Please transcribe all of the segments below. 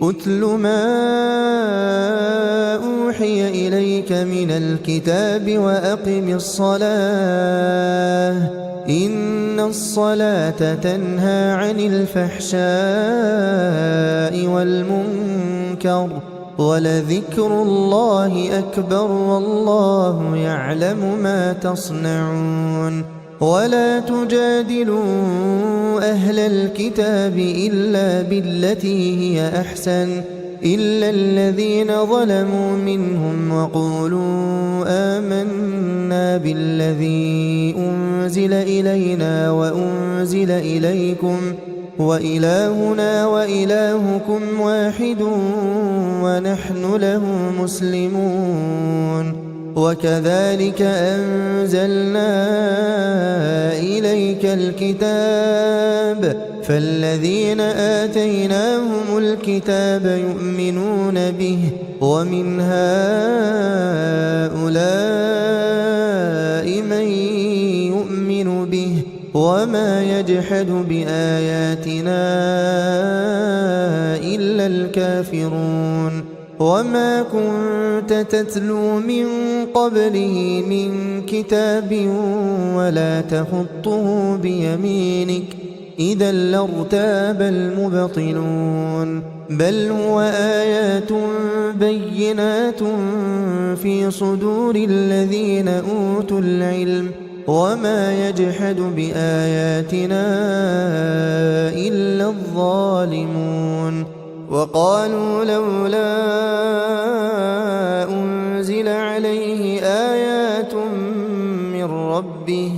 أتل ما أوحي إليك من الكتاب وأقم الصلاة إن الصلاة تنهى عن الفحشاء والمنكر ولذكر الله أكبر والله يعلم ما تصنعون ولا تجادلوا أهل الكتاب إلا بالتي هي أحسن إلا الذين ظلموا منهم وقولوا آمنا بالذي أنزل إلينا وأنزل إليكم وإلهنا وإلهكم واحد ونحن له مسلمون وكذلك أنزلنا إليك الكتاب فالذين آتيناهم الكتاب يؤمنون به ومن هؤلاء من يؤمن به وما يجحد بآياتنا إلا الكافرون وما كنت تتلو من قبله من كتاب ولا تخطه بيمينك إذا لارتاب المبطلون بل هو آيات بينات في صدور الذين أوتوا العلم وما يجحد بآياتنا إلا الظالمون وقالوا لولا أنزل عليه آيات من ربه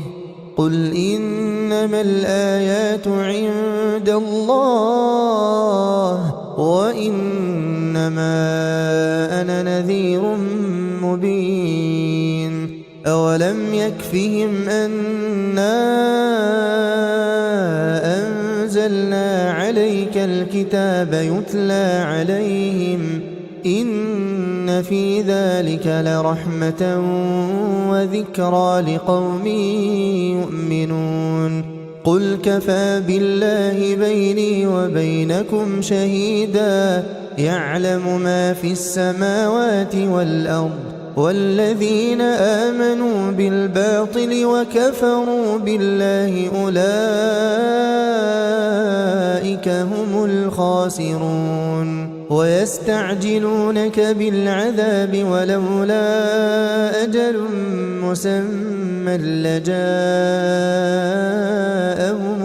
قل إنما الآيات عند الله وإنما أنا نذير مبين أولم يكفهم أنا أنزلنا عليك الكتاب يتلى عليهم إن في ذلك لرحمة وذكرى لقوم يؤمنون قل كفى بالله بيني وبينكم شهيدا يعلم ما في السماوات والأرض والذين آمنوا بالباطل وكفروا بالله أولئك هم الخاسرون ويستعجلونك بالعذاب ولولا أجل مسمى لجاءهم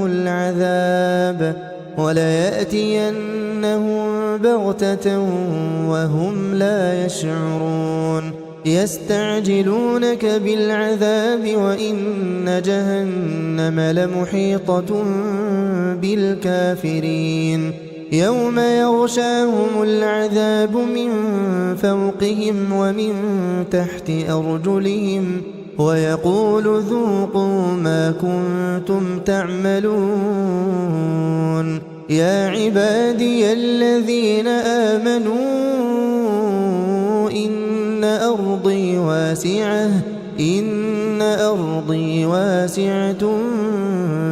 العذاب وليأتينهم بغتة وهم لا يشعرون يستعجلونك بالعذاب وإن جهنم لمحيطة بالكافرين يوم يغشاهم العذاب من فوقهم ومن تحت أرجلهم ويقول ذوقوا ما كنتم تعملون يا عبادي الذين آمنوا إن أرضي واسعة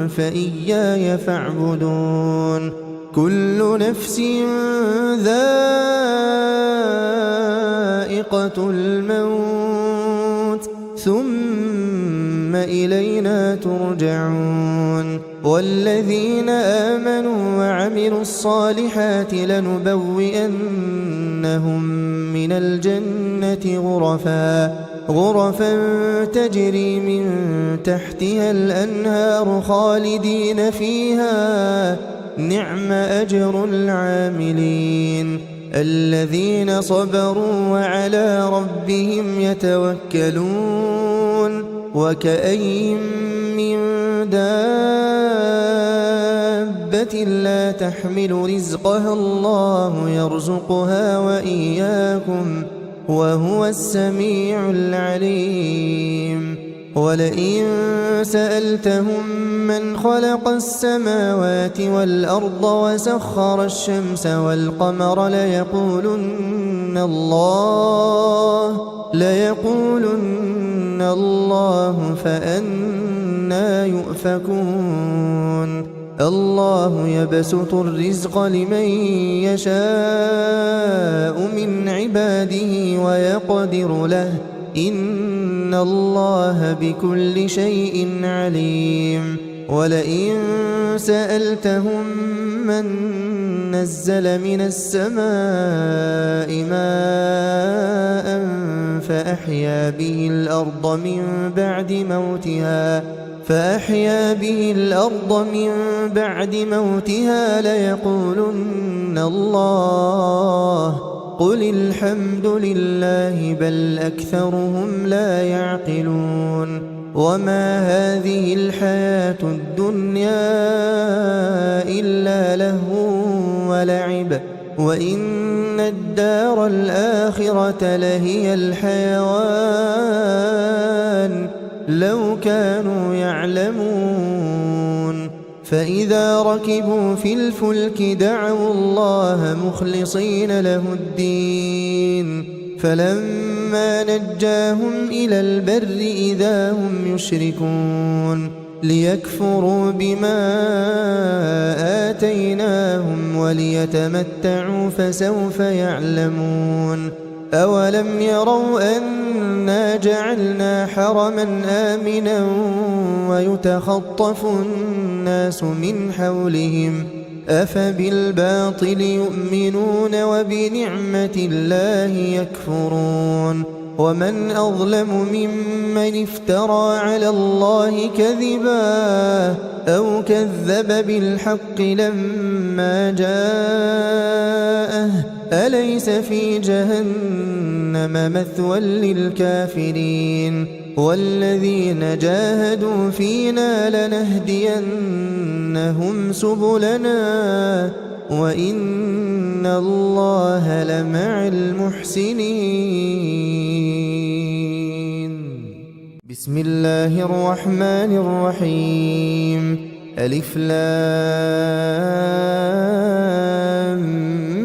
فإياي فاعبدون كل نفس ذائقة الموت ثم إلينا ترجعون والذين آمنوا وعملوا الصالحات لنبوئنهم من الجنة غرفا تجري من تحتها الأنهار خالدين فيها نعم أجر العاملين الذين صبروا وعلى ربهم يتوكلون وكأين من دابة لا تحمل رزقها الله يرزقها وإياكم وهو السميع العليم ولئن سألتهم من خلق السماوات والأرض وسخر الشمس والقمر ليقولن الله فأنى يؤفكون الله يبسط الرزق لمن يشاء من عباده ويقدر له إن الله بكل شيء عليم ولئن سألتهم من نزل من السماء ماء فأحيا به الأرض من بعد موتها ليقولن الله قل الحمد لله بل أكثرهم لا يعقلون وما هذه الحياة الدنيا إلا لهو ولعب وإن الدار الآخرة لهي الحيوان لو كانوا يعلمون فإذا ركبوا في الفلك دعوا الله مخلصين له الدين فلما نجاهم إلى البر إذا هم يشركون ليكفروا بما آتيناهم وليتمتعوا فسوف يعلمون أولم يروا أنا جعلنا حرما آمنا ويتخطف الناس من حولهم أفبالباطل يؤمنون وبنعمة الله يكفرون ومن أظلم ممن افترى على الله كذبا أو كذب بالحق لما جاءه أليس في جهنم مثوى للكافرين والذين جاهدوا فينا لنهدينهم سبلنا وإن الله لمع المحسنين بسم الله الرحمن الرحيم ألف لام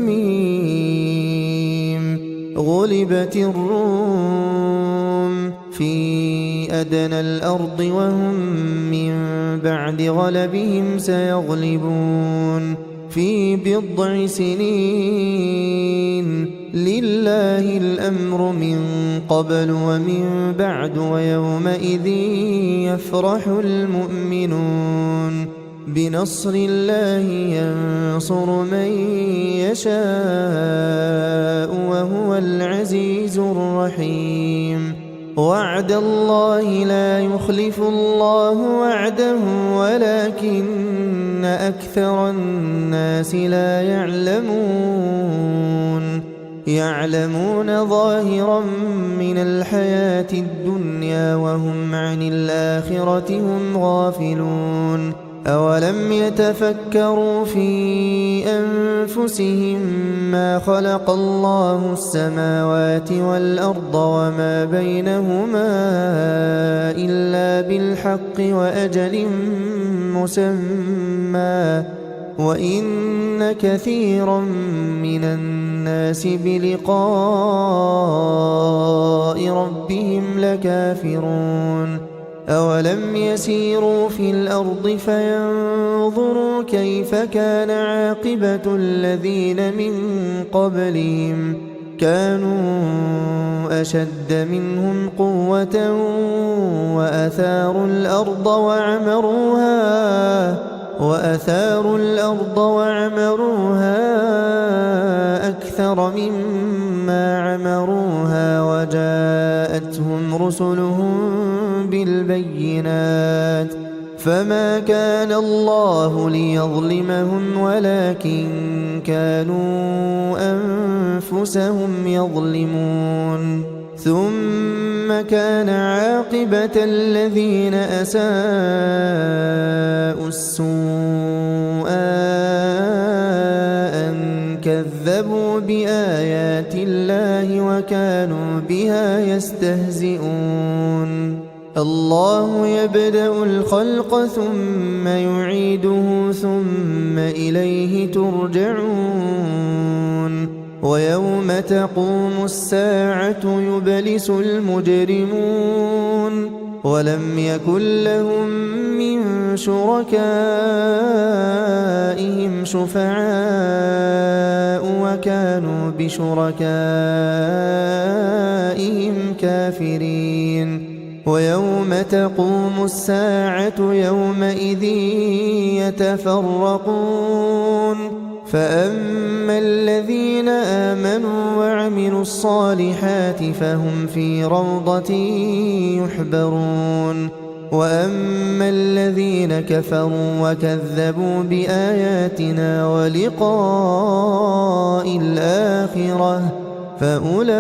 ميم غلبت الروم في أدنى الأرض وهم من بعد غلبهم سيغلبون في بضع سنين لله الأمر من قبل ومن بعد ويومئذ يفرح المؤمنون بنصر الله ينصر من يشاء وهو العزيز الرحيم وعد الله لا يخلف الله وعده ولكن أكثر الناس لا يعلمون ظاهرا من الحياة الدنيا وهم عن الآخرة هم غافلون أولم يتفكروا في أنفسهم ما خلق الله السماوات والأرض وما بينهما إلا بالحق وأجل مسمى وإن كثيرا من الناس بلقاء ربهم لكافرون أولم يسيروا في الأرض فينظروا كيف كان عاقبة الذين من قبلهم كانوا أشد منهم قوة وأثاروا الأرض وعمروها أكثر مما عمروها وجاءتهم رسلهم بالبينات فما كان الله ليظلمهم ولكن كانوا أنفسهم يظلمون ثم كان عاقبة الذين أساءوا السوء أن كذبوا بآيات الله وكانوا بها يستهزئون الله يبدأ الخلق ثم يعيده ثم إليه ترجعون ويوم تقوم الساعة يبلس المجرمون ولم يكن لهم من شركائهم شفعاء وكانوا بشركائهم كافرين ويوم تقوم الساعة يومئذ يتفرقون فأما الذين آمنوا وعملوا الصالحات فهم في روضة يحبرون وأما الذين كفروا وكذبوا بآياتنا ولقاء الآخرة فأولئك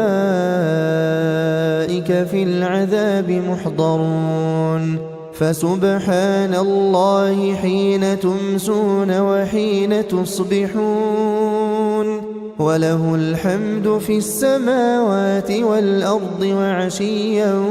في العذاب محضرون فسبحان الله حين تمسون وحين تصبحون وله الحمد في السماوات والأرض وعشيا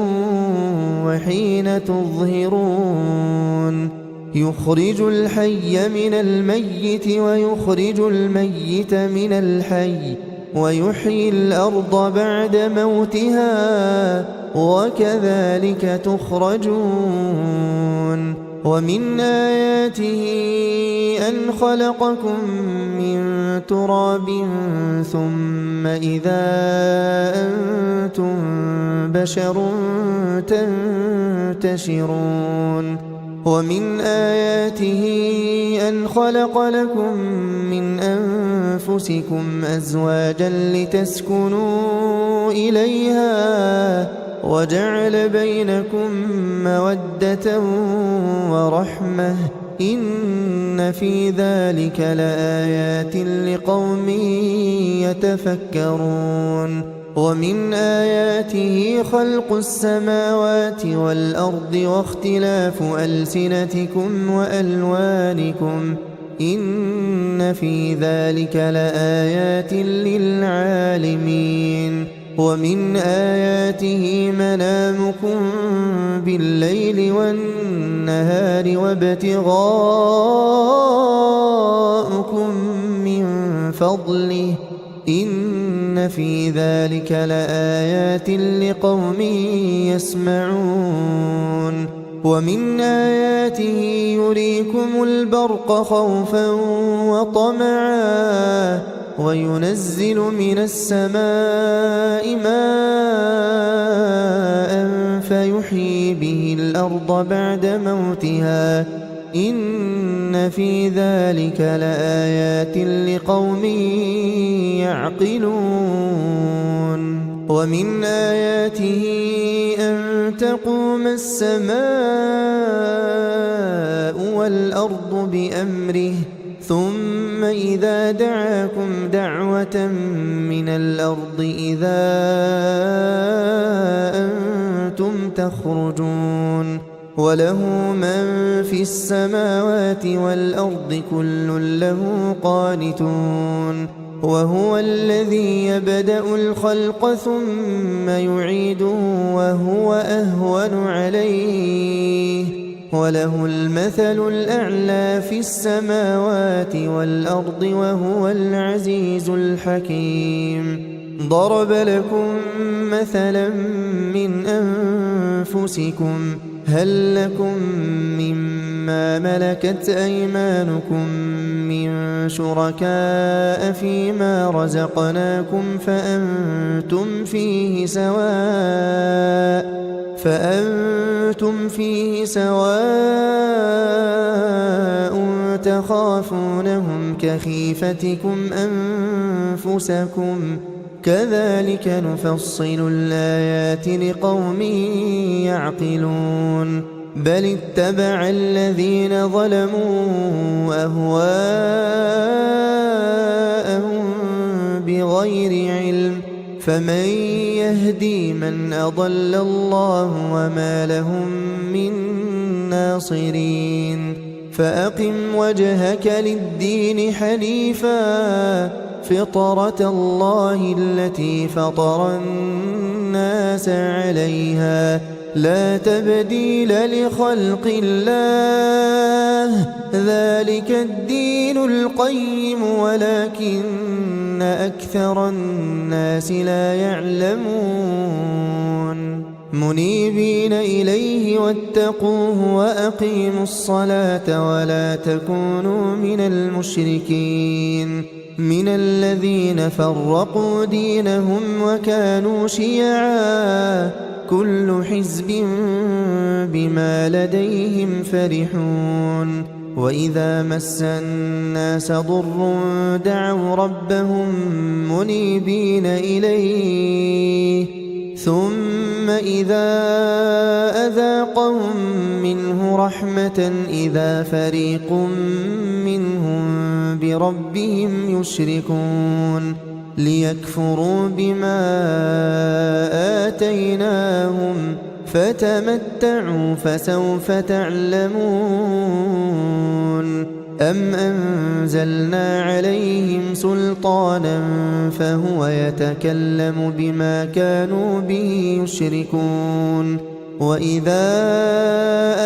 وحين تظهرون يخرج الحي من الميت ويخرج الميت من الحي ويحيي الأرض بعد موتها وكذلك تخرجون ومن آياته أن خلقكم من تراب ثم إذا أنتم بشر تنتشرون ومن آياته أن خلق لكم من أنفسكم أزواجا لتسكنوا إليها وجعل بينكم مودة ورحمة إن في ذلك لآيات لقوم يتفكرون ومن آياته خلق السماوات والأرض واختلاف ألسنتكم وألوانكم إن في ذلك لآيات للعالمين ومن آياته منامكم بالليل والنهار وابتغاؤكم من فضله إن في ذلك لآيات لقوم يسمعون ومن آياته يريكم البرق خوفا وطمعا وينزل من السماء ماء فيحيي به الأرض بعد موتها إن في ذلك لآيات لقوم يعقلون ومن آياته أن تقوم السماء والأرض بأمره ثم إذا دعاكم دعوة من الأرض إذا أنتم تخرجون وله من في السماوات والأرض كل له قانتون وهو الذي يبدأ الخلق ثم يعيده وهو أهون عليه وله المثل الأعلى في السماوات والأرض وهو العزيز الحكيم ضرب لكم مثلا من أنفسكم هل لكم مما ملكت أيمانكم من شركاء فيما رزقناكم فأنتم فيه سواء تخافونهم كخيفتكم أنفسكم كذلك نفصل الآيات لقوم يعقلون بل اتبع الذين ظلموا أهواءهم بغير علم فمن يهدي من أضل الله وما لهم من ناصرين فأقم وجهك للدين حنيفا فطرة الله التي فطر الناس عليها لا تبديل لخلق الله ذلك الدين القيم ولكن أكثر الناس لا يعلمون منيبين إليه واتقوه وأقيموا الصلاة ولا تكونوا من المشركين من الذين فرقوا دينهم وكانوا شيعا كل حزب بما لديهم فرحون وإذا مس الناس ضر دعوا ربهم منيبين إليه ثم إذا أذاقهم منه رحمة إذا فريق منهم بربهم يشركون ليكفروا بما آتيناهم فتمتعوا فسوف تعلمون أم أنزلنا عليهم سلطانا فهو يتكلم بما كانوا به يشركون وإذا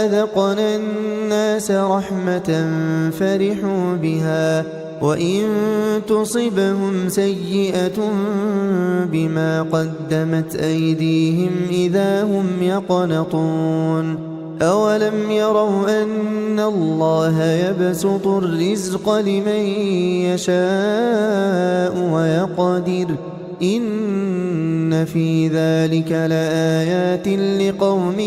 أذقنا الناس رحمة فرحوا بها وإن تصبهم سيئة بما قدمت أيديهم إذا هم يقنطون أولم يروا أن الله يبسط الرزق لمن يشاء ويقدر إن في ذلك لآيات لقوم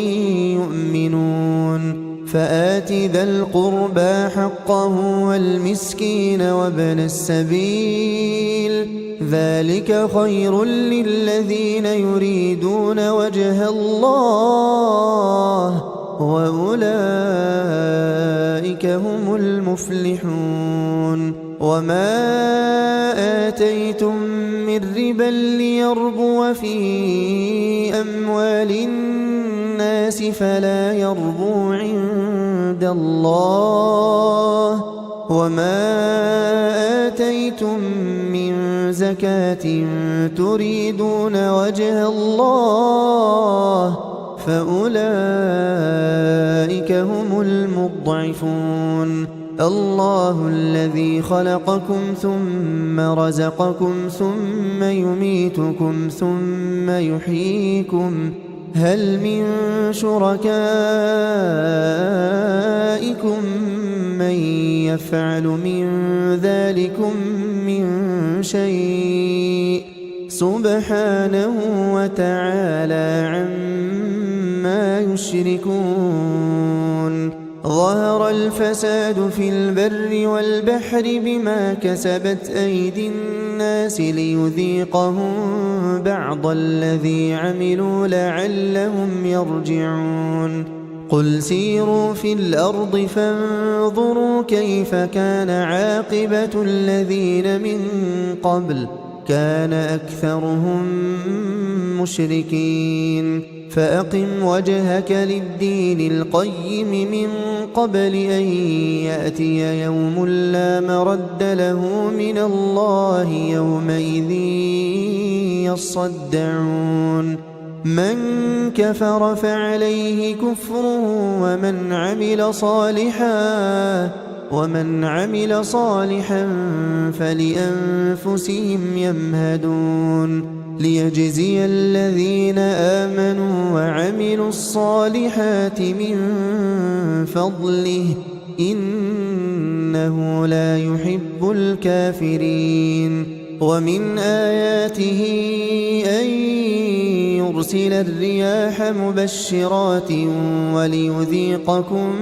يؤمنون فآت ذا القربى حقه والمسكين وابن السبيل ذلك خير للذين يريدون وجه الله وأولئك هم المفلحون وما آتيتم من ربا ليربو في أموال الناس فلا يربو عند الله وما آتيتم من زكاة تريدون وجه الله فأولئك هم المضعفون الله الذي خلقكم ثم رزقكم ثم يميتكم ثم يحييكم هل من شركائكم من يفعل من ذلكم من شيء سبحانه وتعالى عما يشركون ظهر الفساد في البر والبحر بما كسبت أيدي الناس ليذيقهم بعض الذي عملوا لعلهم يرجعون قل سيروا في الأرض فانظروا كيف كان عاقبة الذين من قبل كان أكثرهم مشركين فأقم وجهك للدين القيم من قبل أن يأتي يوم لا مرد له من الله يومئذ يصدعون من كفر فعليه كفره ومن عمل صالحا فلأنفسهم يمهدون ليجزي الذين آمنوا وعملوا الصالحات من فضله إنه لا يحب الكافرين ومن آياته أن يرسل الرياح مبشرات وليذيقكم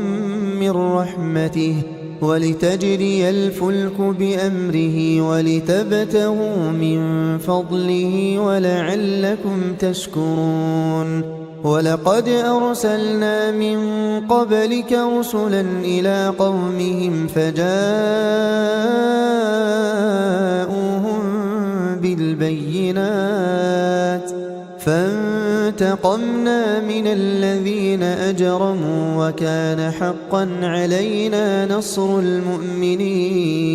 من رحمته ولتجري الفلك بأمره ولتبتغوا من فضله ولعلكم تشكرون ولقد أرسلنا من قبلك رسلا إلى قومهم فجاءوهم بالبينات فانتقمنا من الذين أجرموا وكان حقا علينا نصر المؤمنين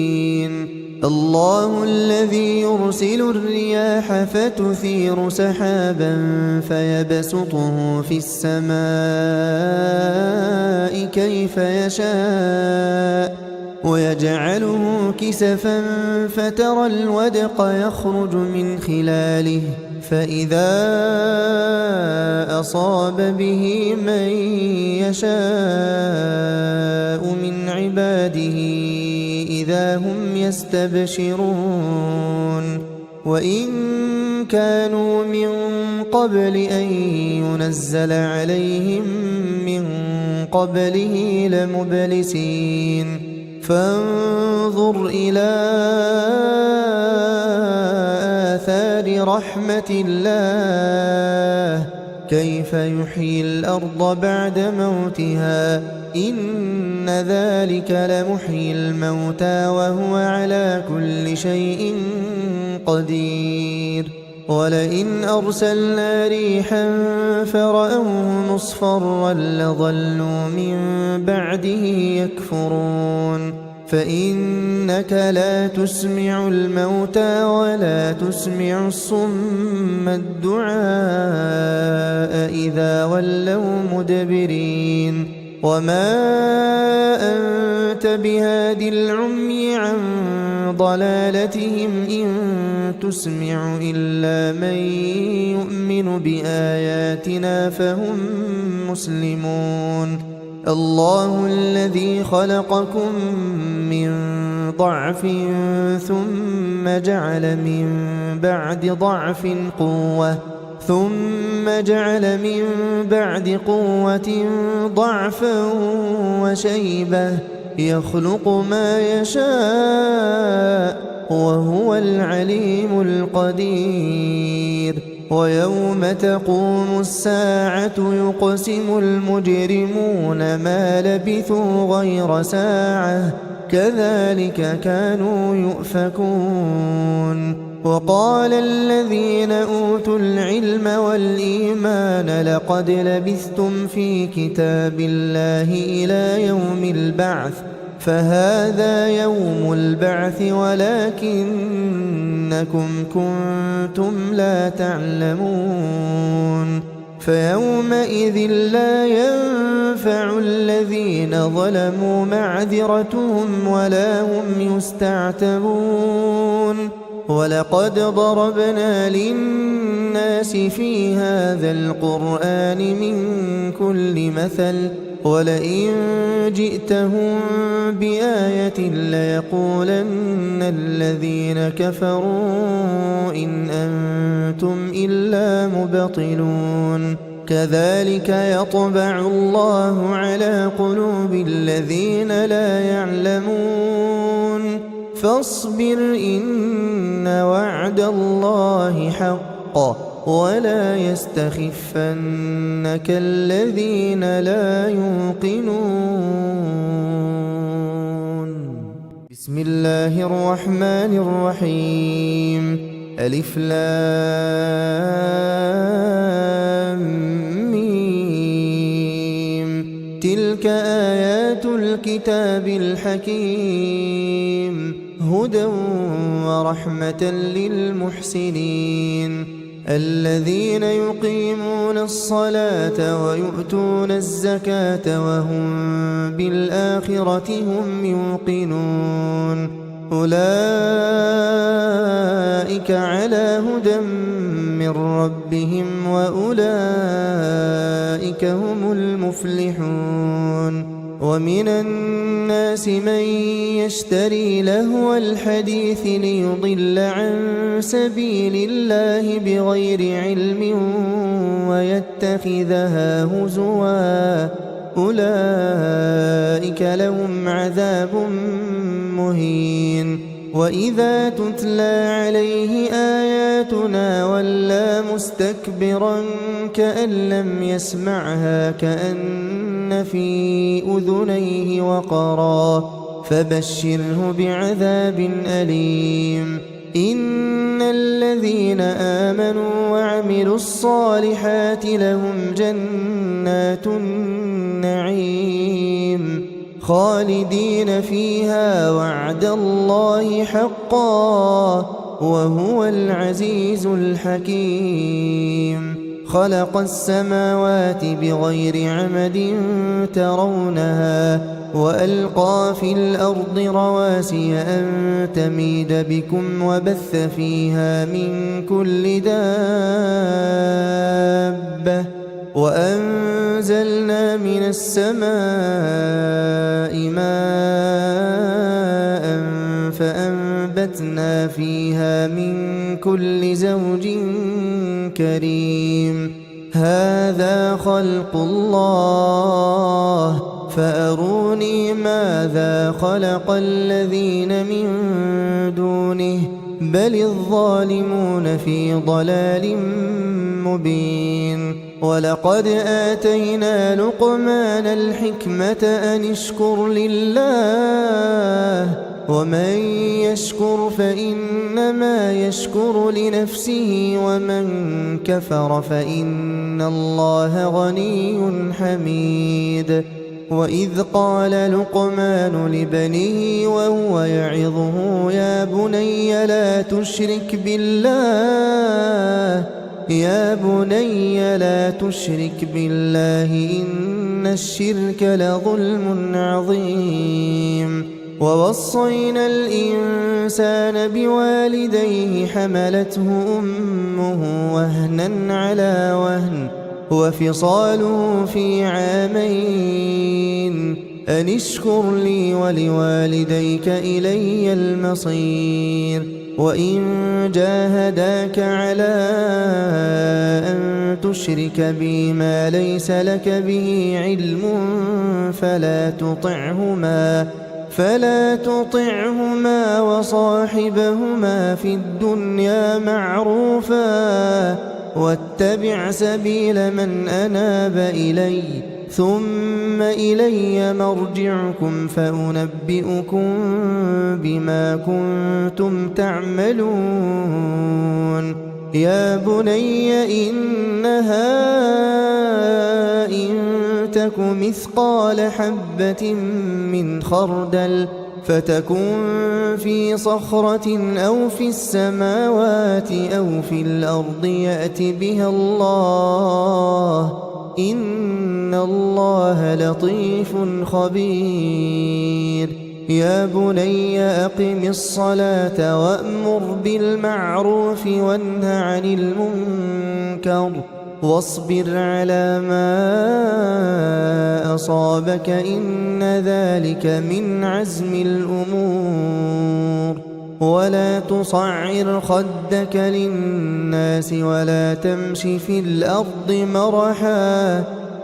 الله الذي يرسل الرياح فتثير سحابا فيبسطه في السماء كيف يشاء ويجعله كسفا فترى الودق يخرج من خلاله فإذا أصاب به من يشاء من عباده إذا هم يستبشرون وإن كانوا من قبل أن ينزل عليهم من قبله لمبلسين فانظر إلى آثار رحمة الله كيف يحيي الأرض بعد موتها إن ذلك لمحيي الموتى وهو على كل شيء قدير ولئن أرسلنا ريحا فرأوه مصفرا لظلوا من بعده يكفرون فإنك لا تسمع الموتى ولا تسمع الصم الدعاء إذا ولوا مدبرين وما أنت بهاد العمي عن ضلالتهم إن تسمع إلا من يؤمن بآياتنا فهم مسلمون الله الذي خلقكم من ضعف ثم جعل من بعد ضعف قوة ثم جعل من بعد قوة ضعفا وشيبة يخلق ما يشاء وهو العليم القدير ويوم تقوم الساعة يقسم المجرمون ما لبثوا غير ساعة كذلك كانوا يؤفكون وقال الذين أوتوا العلم والإيمان لقد لبثتم في كتاب الله إلى يوم البعث فهذا يوم البعث ولكنكم كنتم لا تعلمون فيومئذ لا ينفع الذين ظلموا معذرتهم ولا هم يستعتبون ولقد ضربنا للناس في هذا القرآن من كل مثل ولئن جئتهم بآية ليقولن الذين كفروا إن أنتم إلا مبطلون كذلك يطبع الله على قلوب الذين لا يعلمون فاصبر إن وعد الله حق ولا يستخفنك الذين لا يوقنون بسم الله الرحمن الرحيم ألف لام ميم تلك آيات الكتاب الحكيم هدى ورحمة للمحسنين الذين يقيمون الصلاة ويؤتون الزكاة وهم بالآخرة هم يوقنون أولئك على هدى من ربهم وأولئك هم المفلحون ومن الناس من يشتري لهو الحديث ليضل عن سبيل الله بغير علم ويتخذها هزوا أولئك لهم عذاب مهين وإذا تتلى عليه آياتنا ولى مستكبرا كأن لم يسمعها كأن في أذنيه وقرا فبشره بعذاب أليم إن الذين آمنوا وعملوا الصالحات لهم جنات النعيم خالدين فيها وعد الله حقا وهو العزيز الحكيم خلق السماوات بغير عمد ترونها وألقى في الأرض رواسي أن تميد بكم وبث فيها من كل دابة وأنزلنا من السماء ماء فأنبتنا فيها من كل زوج كريم هذا خلق الله فأروني ماذا خلق الذين من دونه بل الظالمون في ضلال مبين ولقد آتينا لقمان الحكمة أن اشكر لله ومن يشكر فإنما يشكر لنفسه ومن كفر فإن الله غني حميد وإذ قال لقمان لبنيه وهو يعظه يا بني لا تشرك بالله إن الشرك لظلم عظيم ووصينا الإنسان بوالديه حملته أمه وهنا على وهن وفصاله في عامين أن اشكر لي ولوالديك إلي المصير وإن جاهداك على أن تشرك بي ما ليس لك به علم فلا تطعهما وصاحبهما في الدنيا معروفا واتبع سبيل من أناب إلي ثم إلي مرجعكم فأنبئكم بما كنتم تعملون يا بني إنها إن تك مثقال حبة من خردل فتكن في صخرة أو في السماوات أو في الأرض يأت بها الله إن الله لطيف خبير يا بني أقم الصلاة وأمر بالمعروف وانه عن المنكر واصبر على ما أصابك إن ذلك من عزم الأمور ولا تصعر خدك للناس ولا تمش في الأرض مرحا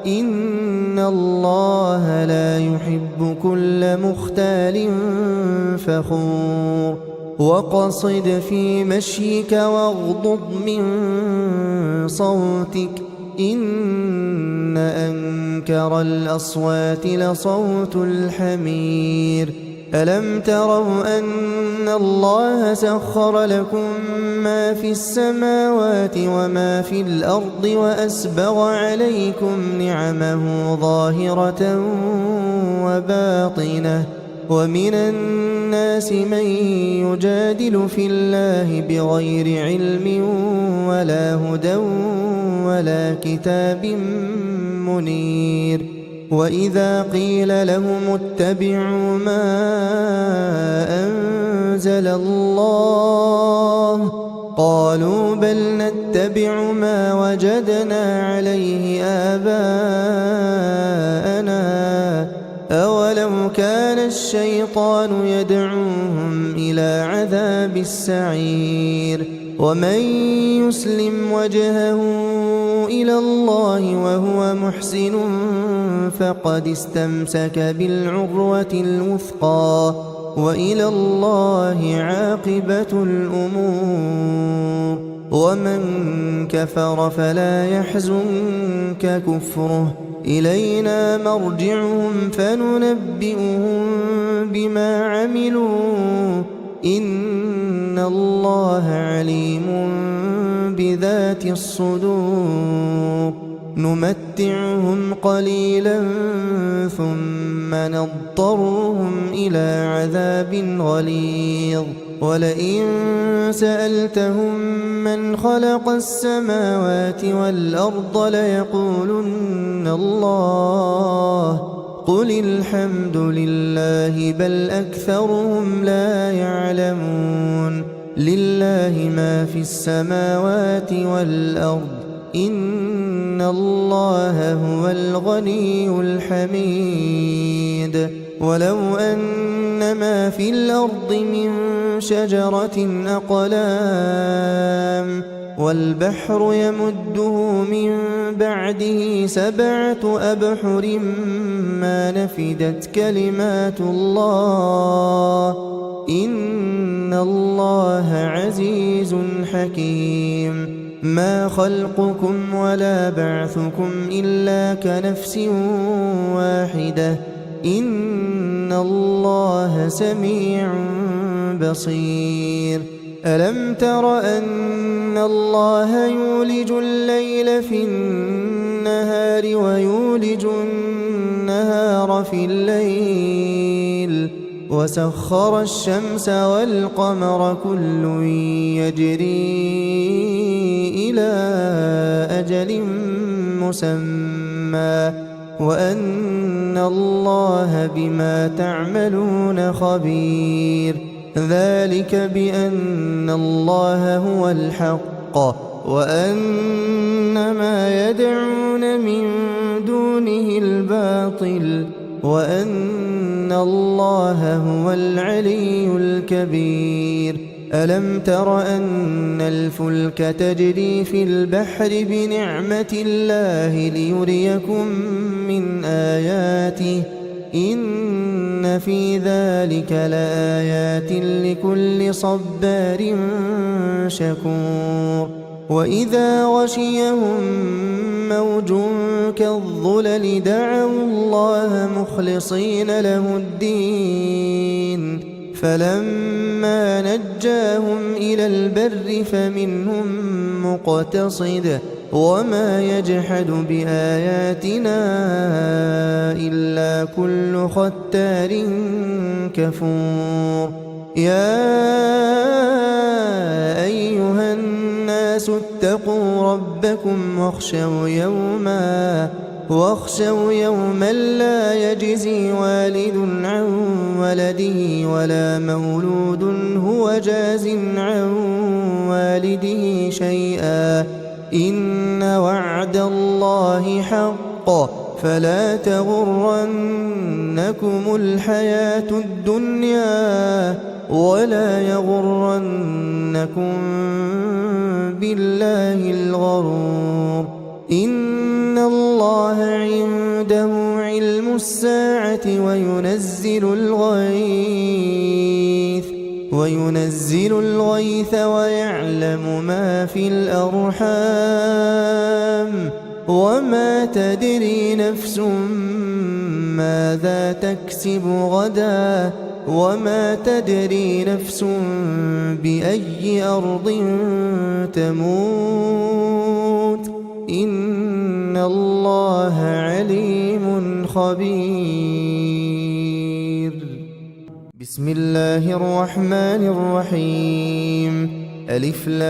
إن الله لا يحب كل مختال فخور وقصد في مشيك واغضض من صوتك إن أنكر الأصوات لصوت الحمير ألم تروا أن الله سخر لكم ما في السماوات وما في الأرض وأسبغ عليكم نعمه ظاهرة وباطنة ومن الناس من يجادل في الله بغير علم ولا هدى ولا كتاب منير وإذا قيل لهم اتبعوا ما أنزل الله قالوا بل نتبع ما وجدنا عليه آباءنا أولو كان الشيطان يدعوهم إلى عذاب السعير ومن يسلم وجهه إلى الله وهو محسن فقد استمسك بالعروة الوثقى وإلى الله عاقبة الأمور ومن كفر فلا يحزنك كفره إلينا مرجعهم فننبئهم بما عملوا إن الله عليم بذات الصدور نمتعهم قليلا ثم نضطرهم إلى عذاب غليظ ولئن سألتهم من خلق السماوات والأرض ليقولن الله قل الحمد لله بل أكثرهم لا يعلمون لله ما في السماوات والأرض إن الله هو الغني الحميد ولو أن ما في الأرض من شجرة أقلام والبحر يمده من بعده 7 أبحر ما نفدت كلمات الله إن الله عزيز حكيم ما خلقكم ولا بعثكم إلا كنفس واحدة إن الله سميع بصير ألم تر أن الله يولج الليل في النهار ويولج النهار في الليل وسخر الشمس والقمر كل يجري إلى أجل مسمى وأن الله بما تعملون خبير ذلك بأن الله هو الحق وأن ما يدعون من دونه الباطل وأن الله هو العلي الكبير ألم تر أن الفلك تجري في البحر بنعمة الله ليريكم من آياته إن في ذلك لآيات لكل صبار شكور وإذا غشيهم موج كالظلل دعوا الله مخلصين له الدين فلما نجاهم إلى البر فمنهم مقتصد وما يجحد بآياتنا إلا كل ختار كفور يا أيها الناس اتقوا ربكم واخشوا يوما لا يجزي والد عن ولده ولا مولود هو جاز عن والده شيئا إن وعد الله حق فلا تغرنكم الحياة الدنيا ولا يغرنكم بالله الغرور إن الله عنده علم الساعة وينزل الغيث ويعلم ما في الأرحام وما تدري نفس ماذا تكسب غدا وما تدري نفس بأي أرض تموت إن الله عليم خبير بسم الله الرحمن الرحيم ألف لام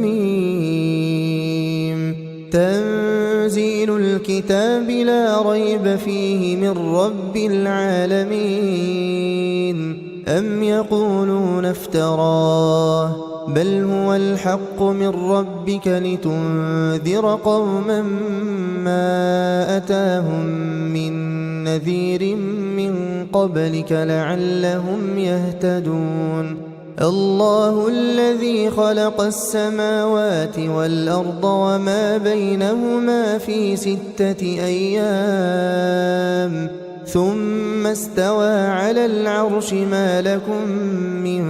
ميم تنزيل الكتاب لا ريب فيه من رب العالمين أم يقولون افتراه بل هو الحق من ربك لتنذر قوما ما أتاهم من نذير من قبلك لعلهم يهتدون الله الذي خلق السماوات والأرض وما بينهما في 6 أيام ثم استوى على العرش ما لكم من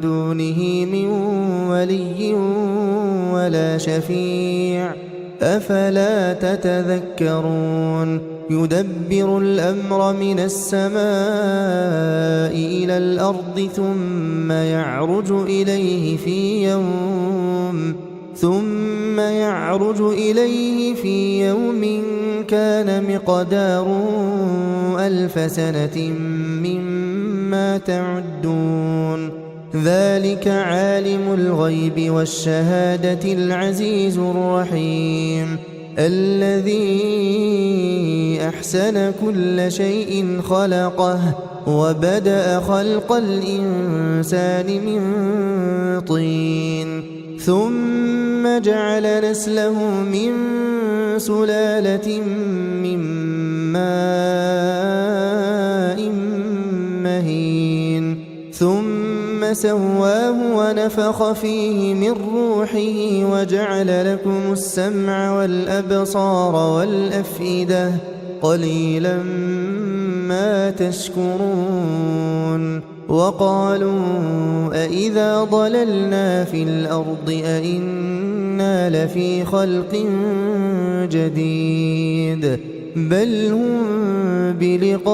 دونه من ولي ولا شفيع أفلا تتذكرون يدبر الأمر من السماء إلى الأرض ثم يعرج إليه في يوم كان مقداره 1000 سنة مما تعدون ذلك عالم الغيب والشهادة العزيز الرحيم الذي أحسن كل شيء خلقه وبدأ خلق الإنسان من طين ثم جعل نسله من سلالة من ماء مهين ثم سواه ونفخ فيه من روحه وجعل لكم السمع والأبصار والأفئدة قليلا ما تشكرون وقالوا أإذا ضللنا في الأرض أإنا لفي خلق جديد بل هم بلقاء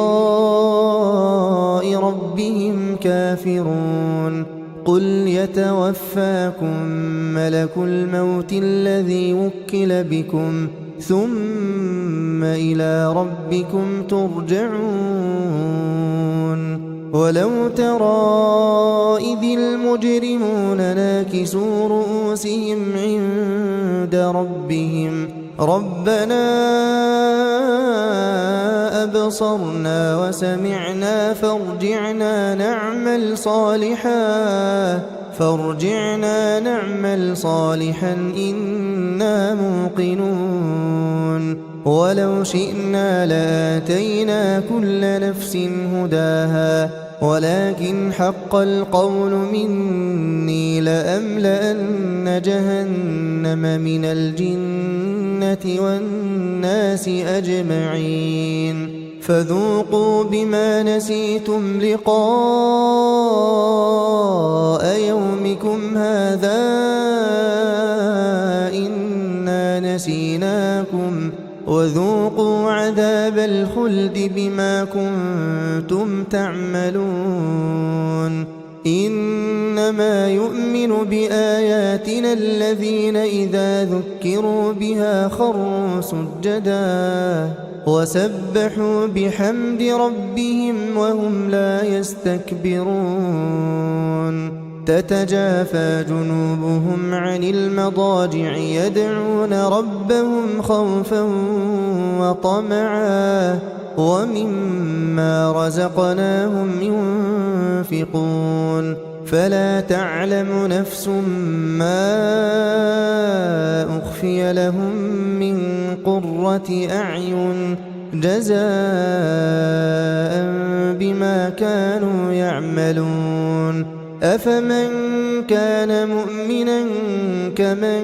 ربهم كافرون قل يتوفاكم ملك الموت الذي وكل بكم ثم إلى ربكم ترجعون ولو ترى إذ المجرمون ناكسوا رؤوسهم عند ربهم ربنا أبصرنا وسمعنا فارجعنا نعمل صالحا إنا موقنون ولو شئنا لآتينا كل نفس هداها ولكن حق القول مني لأملأن جهنم من الجنة والناس أجمعين فذوقوا بما نسيتم لقاء يومكم هذا إنا نسيناكم وذوقوا عذاب الخلد بما كنتم تعملون إنما يؤمن بآياتنا الذين إذا ذكروا بها خروا سجدا وسبحوا بحمد ربهم وهم لا يستكبرون تتجافى جنوبهم عن المضاجع يدعون ربهم خوفا وطمعا ومما رزقناهم ينفقون فلا تعلم نفس ما أخفي لهم من قرة أعين جزاء بما كانوا يعملون أفمن كان مؤمنا كمن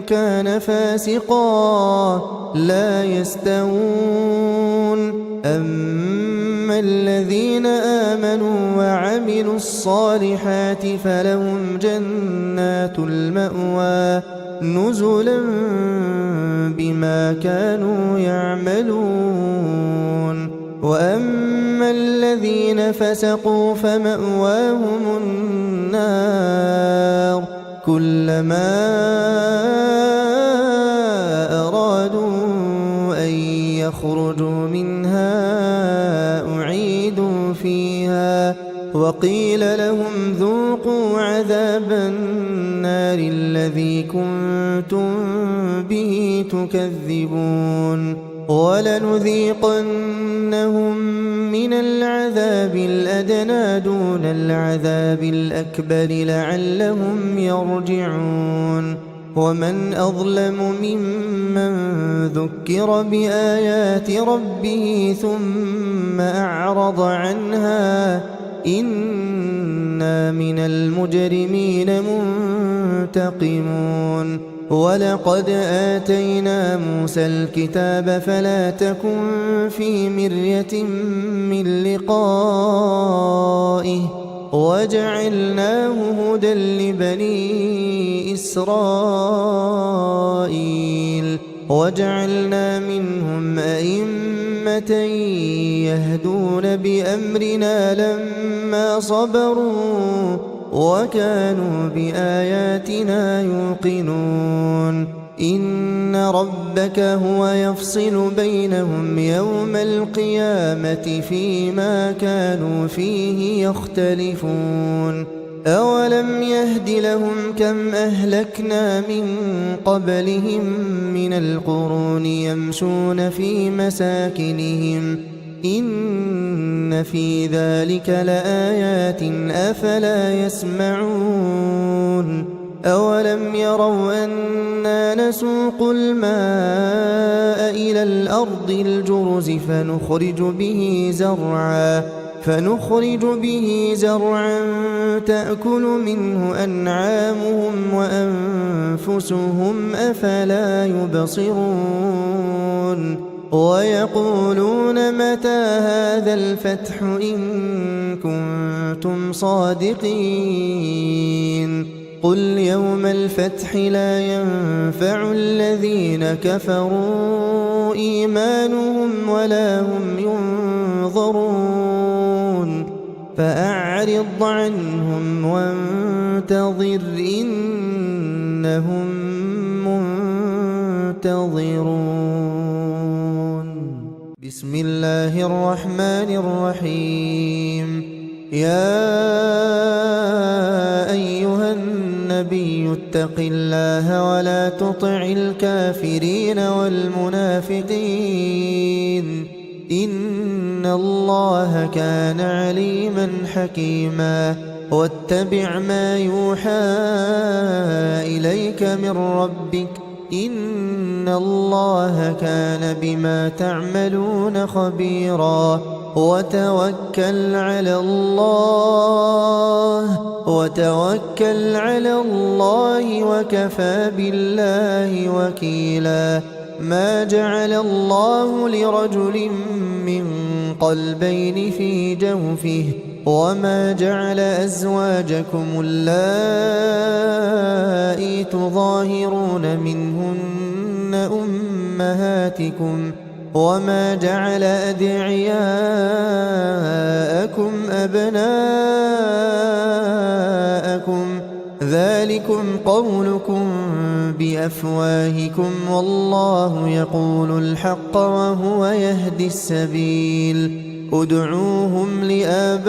كان فاسقا لا يستوون أما الذين آمنوا وعملوا الصالحات فلهم جنات المأوى نزلا بما كانوا يعملون وأما الذين فسقوا فمأواهم النار كلما أرادوا أن يخرجوا منها أعيدوا فيها وقيل لهم ذوقوا عذاب النار الذي كنتم به تكذبون ولنذيقنهم من العذاب الأدنى دون العذاب الأكبر لعلهم يرجعون ومن أظلم ممن ذكر بآيات ربه ثم أعرض عنها إنا من المجرمين منتقمون ولقد آتينا موسى الكتاب فلا تكن في مرية من لقائه وجعلناه هدى لبني إسرائيل وجعلنا منهم أئمة يهدون بأمرنا لما صبروا وكانوا بآياتنا يوقنون إن ربك هو يفصل بينهم يوم القيامة فيما كانوا فيه يختلفون أولم يهد لهم كم أهلكنا من قبلهم من القرون يمشون في مساكنهم إن في ذلك لآيات أفلا يسمعون أولم يروا أنا نسوق الماء إلى الأرض الجرز فنخرج به زرعا تأكل منه أنعامهم وأنفسهم أفلا يبصرون ويقولون متى هذا الفتح إن كنتم صادقين قل يوم الفتح لا ينفع الذين كفروا إيمانهم ولا هم ينظرون فأعرض عنهم وانتظر إنهم منتظرون بسم الله الرحمن الرحيم يا أيها النبي اتق الله ولا تطع الكافرين والمنافقين إن الله كان عليما حكيما واتبع ما يوحى إليك من ربك إن الله كان بما تعملون خبيرا وتوكل على الله وكفى بالله وكيلا ما جعل الله لرجل من قلبين في جوفه وما جعل أزواجكم اللائي تظاهرون منهن أمهاتكم وما جعل أدعياءكم أبناءكم ذلكم قولكم بأفواهكم والله يقول الحق وهو يهدي السبيل ادعوهم لآبائهم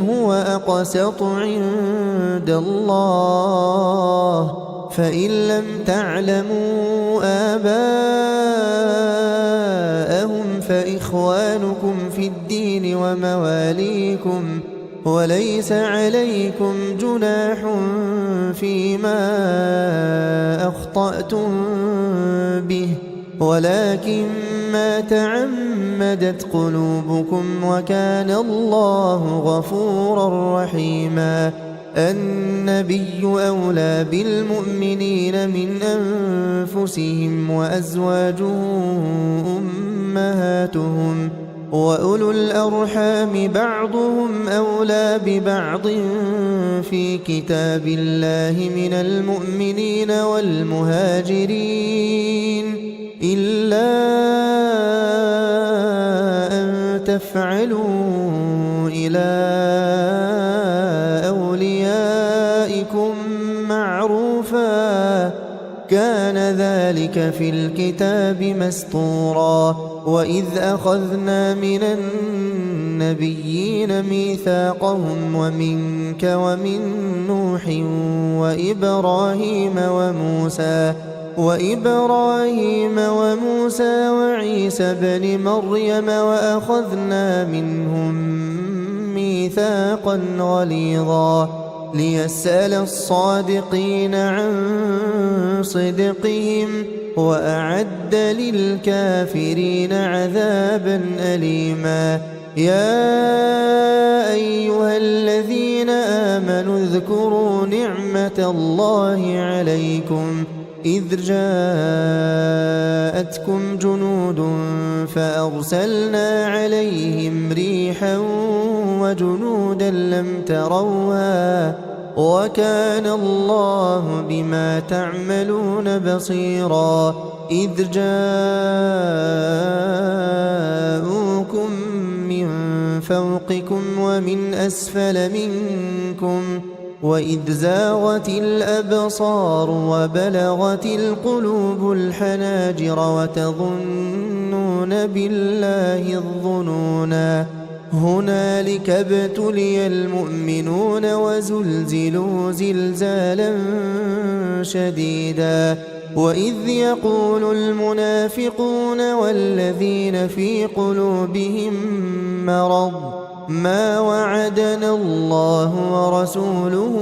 هو أقسط عند الله فإن لم تعلموا آباءهم فإخوانكم في الدين ومواليكم وليس عليكم جناح فيما أخطأتم به ولكن ما تعمدت قلوبكم وكان الله غفورا رحيما النبي أولى بالمؤمنين من أنفسهم وأزواجه أمهاتهم وأولو الأرحام بعضهم أولى ببعض في كتاب الله من المؤمنين والمهاجرين إلا أن تفعلوا إلى أوليائكم معروفا كان ذلك في الكتاب مسطورا وإذ أخذنا من النبيين ميثاقهم ومنك ومن نوح وإبراهيم وموسى وعيسى بن مريم وأخذنا منهم ميثاقا غليظا ليسأل الصادقين عن صدقهم وأعد للكافرين عذابا أليما يا أيها الذين آمنوا اذكروا نعمة الله عليكم إذ جاءتكم جنود فأرسلنا عليهم ريحا وجنودا لم تروها وكان الله بما تعملون بصيرا إذ جاءوكم من فوقكم ومن أسفل منكم وإذ زاغت الأبصار وبلغت القلوب الحناجر وتظنون بالله الظنونا هنالك ابتلي المؤمنون وزلزلوا زلزالا شديدا وإذ يقول المنافقون والذين في قلوبهم مرض ما وعدنا الله ورسوله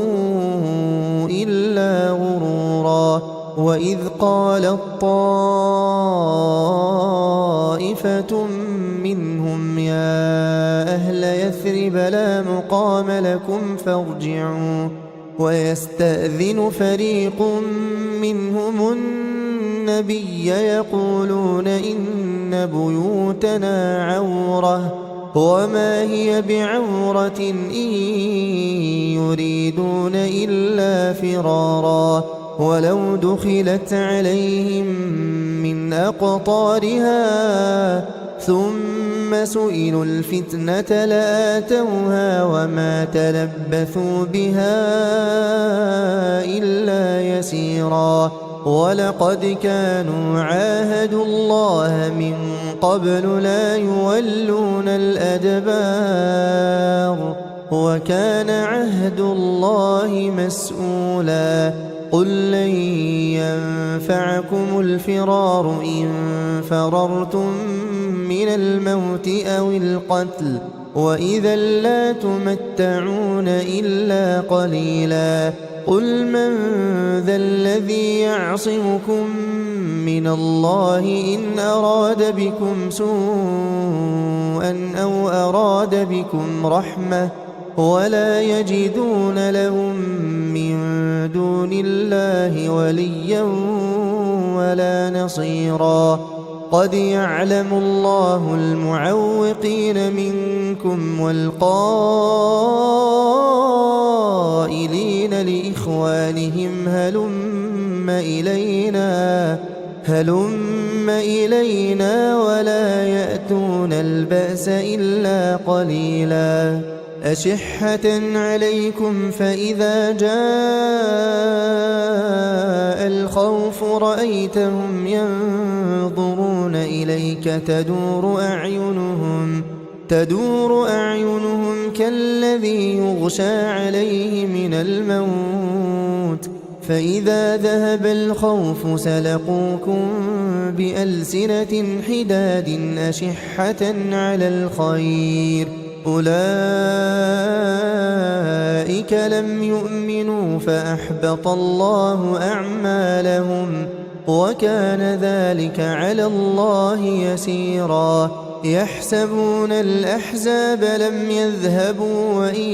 إلا غرورا وإذ قالت طائفة منهم يا أهل يثرب لا مقام لكم فارجعوا ويستأذن فريق منهم النبي يقولون إن بيوتنا عورة وما هي بعورة إن يريدون إلا فرارا ولو دخلت عليهم من أقطارها ثم سئلوا الفتنة لآتوها وما تلبثوا بها إلا يسيرا ولقد كانوا عاهدوا الله من قبل لا يولون الأدبار وكان عهد الله مسؤولا قل لن ينفعكم الفرار إن فررتم من الموت أو القتل وإذا لا تمتعون إلا قليلا قل من ذا الذي يعصمكم من الله إن أراد بكم سوءا أو أراد بكم رحمة ولا يجدون لهم من دون الله وليا ولا نصيرا قد يعلم الله المعوقين منكم والقائلين لإخوانهم هلم إلينا ولا يأتون البأس إلا قليلا أشحة عليكم فإذا جاء الخوف رأيتهم ينظرون إليك تدور أعينهم كالذي يغشى عليه من الموت فإذا ذهب الخوف سلقوكم بألسنة حداد أشحة على الخير أولئك لم يؤمنوا فأحبط الله أعمالهم وكان ذلك على الله يسيرا يحسبون الأحزاب لم يذهبوا وإن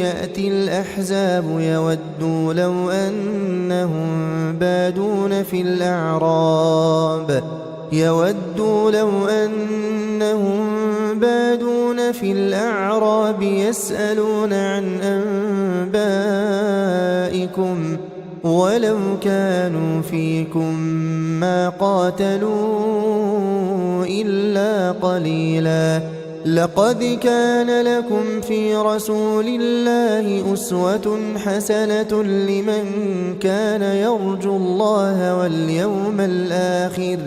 يأتي الأحزاب يودوا لو أنهم بادون في الأعراب يسألون عن أنبائكم ولو كانوا فيكم ما قاتلوا إلا قليلا لقد كان لكم في رسول الله أسوة حسنة لمن كان يرجو الله واليوم الآخر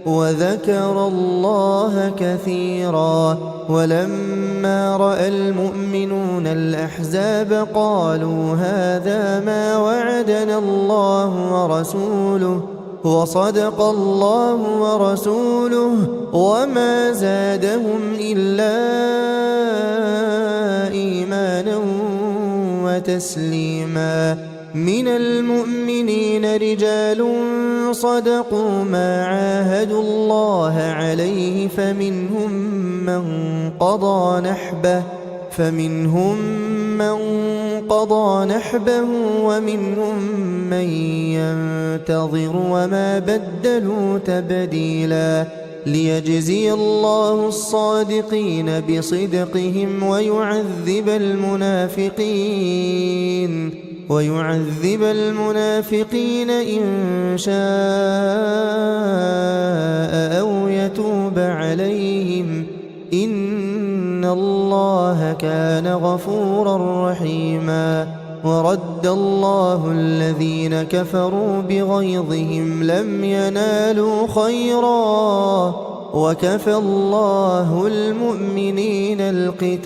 وذكر الله كثيرا ولما رأى المؤمنون الأحزاب قالوا هذا ما وعدنا الله ورسوله وصدق الله ورسوله وما زادهم إلا إيمانا وتسليما من المؤمنين رجال صدقوا ما عاهدوا الله عليه فمنهم من قضى نحبه ومنهم من ينتظر وما بدلوا تبديلا ليجزي الله الصادقين بصدقهم ويعذب المنافقين إن شاء أو يتوب عليهم إن الله كان غفورا رحيما ورد الله الذين كفروا بغيظهم لم ينالوا خيرا وكفى الله المؤمنين القتال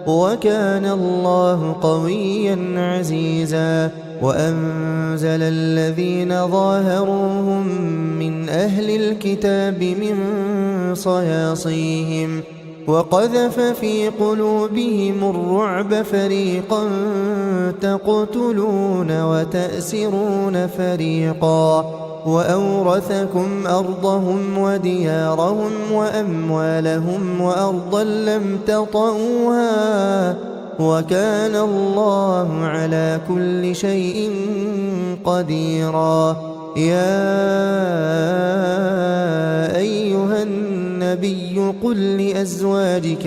وكان الله قويا عزيزا وأنزل الذين ظاهروهم من أهل الكتاب من صياصيهم وقذف في قلوبهم الرعب فريقا تقتلون وتأسرون فريقا وأورثكم أرضهم وديارهم وأموالهم وأرضا لم تطئوها وكان الله على كل شيء قديرا يا أيها النبي قل لأزواجك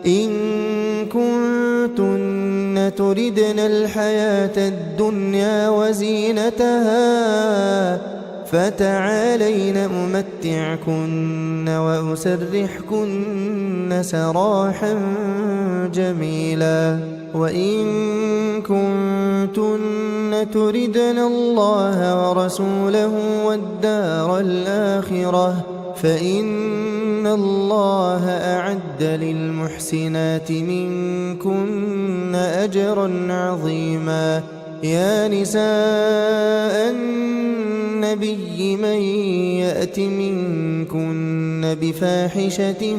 إن كنتن تردن الحياة الدنيا وزينتها فتعالين أمتعكن وأسرحكن سراحا جميلا وإن كنتن تردن الله ورسوله والدار الآخرة فإن الله أعد للمحسنات منكن أجرا عظيما يا نساء النبي من يأت منكن بفاحشة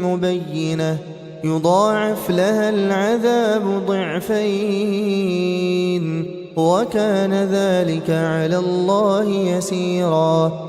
مبينة يضاعف لها العذاب ضعفين وكان ذلك على الله يسيرا